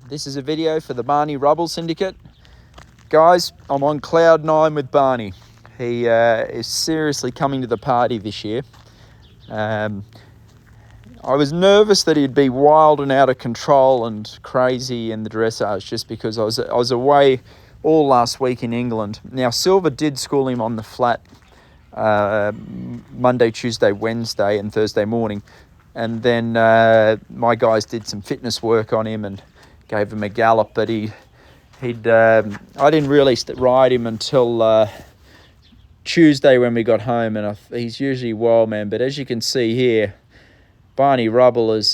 This is a video for the Barney Rubble Syndicate. Guys, I'm on cloud 9 with Barney. He is seriously coming to the party this year. I was nervous that he'd be wild and out of control and crazy in the dressage just because I was away all last week in England. Now, Silver did school him on the flat Monday, Tuesday, Wednesday and Thursday morning. And then my guys did some fitness work on him and gave him a gallop, but I didn't really ride him until Tuesday when we got home, and he's usually wild man, but as you can see here, Barney Rubble is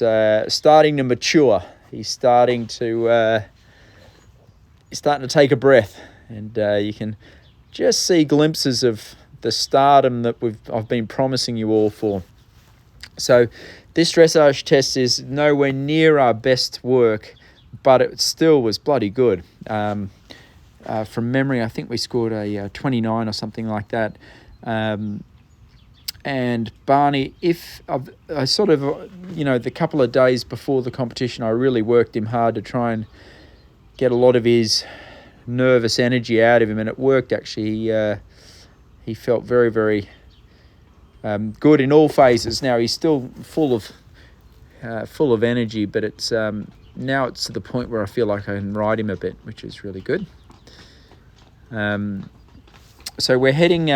starting to mature. He's starting to take a breath, and you can just see glimpses of the stardom that I've been promising you all for. So this dressage test is nowhere near our best work, but it still was bloody good. From memory, I think we scored a 29 or something like that. And Barney, I sort of, the couple of days before the competition, I really worked him hard to try and get a lot of his nervous energy out of him, and it worked actually. He felt very, very good in all phases. Now he's still full of energy, but it's now it's to the point where I feel like I can ride him a bit, which is really good. So we're heading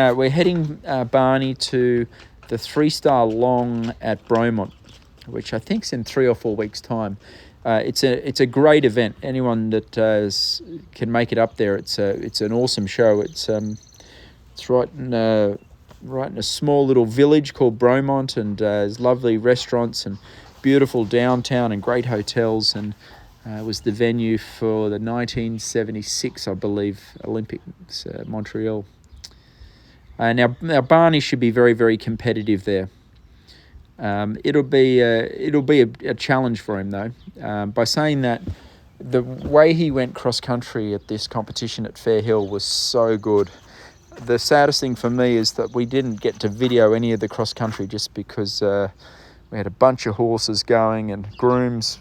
Barney to the 3-star long at Bromont, which I think's in 3 or 4 weeks' time. It's a great event. Anyone that can make it up there, it's an awesome show. It's right in a small little village called Bromont, and there's lovely restaurants and beautiful downtown and great hotels, and it was the venue for the 1976, I believe, Olympics, Montreal. Now Barney should be very, very competitive there. It'll be a challenge for him though. By saying that, the way he went cross country at this competition at Fair Hill was so good. The saddest thing for me is that we didn't get to video any of the cross country just because we had a bunch of horses going and grooms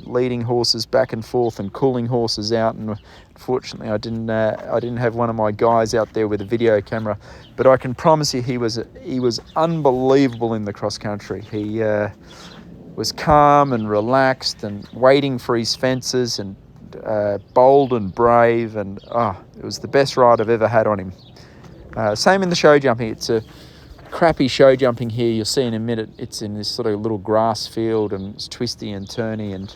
leading horses back and forth and cooling horses out, and unfortunately I didn't have one of my guys out there with a video camera, but I can promise you he was unbelievable in the cross country. He was calm and relaxed and waiting for his fences, and bold and brave, and it was the best ride I've ever had on him. Same in the show jumping. It's a crappy show jumping here. You'll see in a minute. It's in this sort of little grass field, and it's twisty and turny, and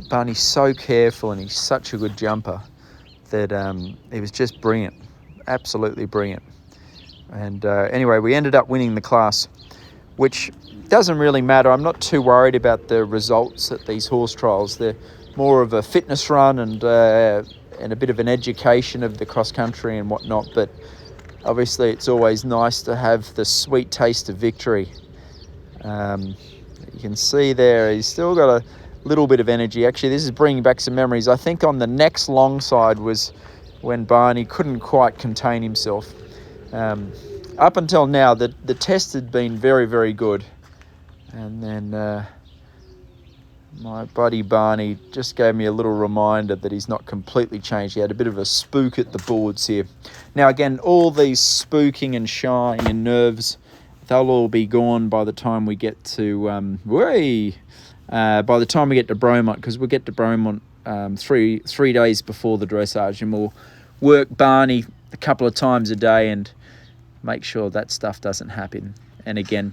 Barney's so careful, and he's such a good jumper that he was just brilliant, absolutely brilliant. And anyway, we ended up winning the class, which doesn't really matter. I'm not too worried about the results at these horse trials. They're more of a fitness run and a bit of an education of the cross country and whatnot, but obviously it's always nice to have the sweet taste of victory. You can see there he's still got a little bit of energy. Actually, this is bringing back some memories. I think on the next long side was when Barney couldn't quite contain himself. Up until now, the test had been very, very good, and then my buddy Barney just gave me a little reminder that he's not completely changed. He had a bit of a spook at the boards here. Now again, all these spooking and shying and nerves, they'll all be gone by the time we get to by the time we get to Bromont, because we'll get to Bromont 3 days before the dressage, and we'll work Barney a couple of times a day and make sure that stuff doesn't happen. And again,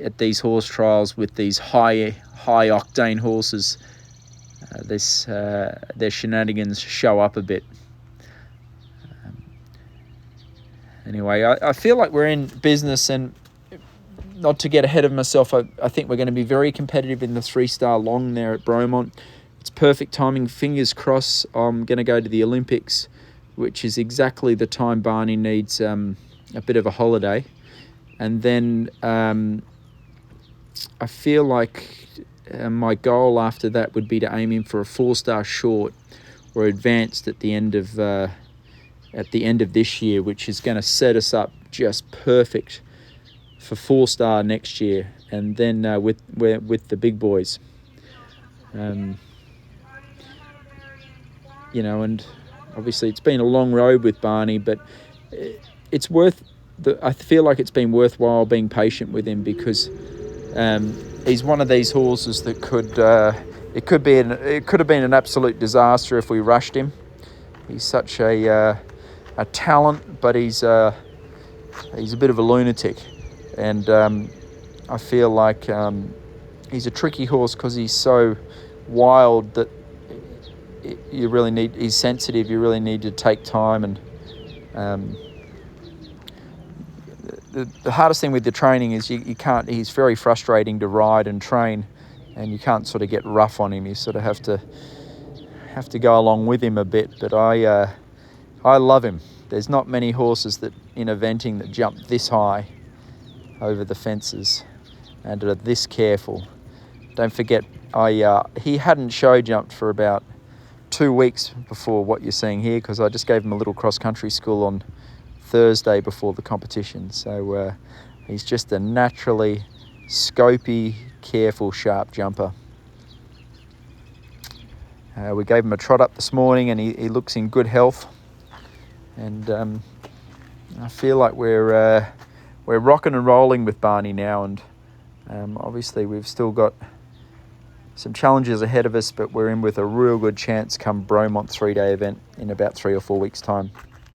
at these horse trials with these high octane horses, their shenanigans show up a bit. Anyway, I feel like we're in business, and not to get ahead of myself, I think we're going to be very competitive in the 3-star long there at Bromont. It's perfect timing. Fingers crossed I'm going to go to the Olympics, which is exactly the time Barney needs a bit of a holiday. And then I feel like my goal after that would be to aim him for a 4-star short or advanced at the end of this year, which is going to set us up just perfect for 4-star next year. and then we're with the big boys. You know, and obviously it's been a long road with Barney, but it's worth. I feel like it's been worthwhile being patient with him, because he's one of these horses that could. It could have been an absolute disaster if we rushed him. He's such a talent, but he's a bit of a lunatic, and I feel like he's a tricky horse because he's so wild that you really need. He's sensitive. You really need to take time, and the hardest thing with the training is you can't. He's very frustrating to ride and train, and you can't sort of get rough on him. You sort of have to go along with him a bit. But I love him. There's not many horses that in eventing that jump this high over the fences and are this careful. Don't forget, he hadn't show jumped for about 2 weeks before what you're seeing here, because I just gave him a little cross-country school on Thursday before the competition. So he's just a naturally scopy, careful, sharp jumper. We gave him a trot up this morning, and he looks in good health. And I feel like we're rocking and rolling with Barney now, and obviously we've still got some challenges ahead of us, but we're in with a real good chance come Bromont 3-day event in about 3 or 4 weeks' time.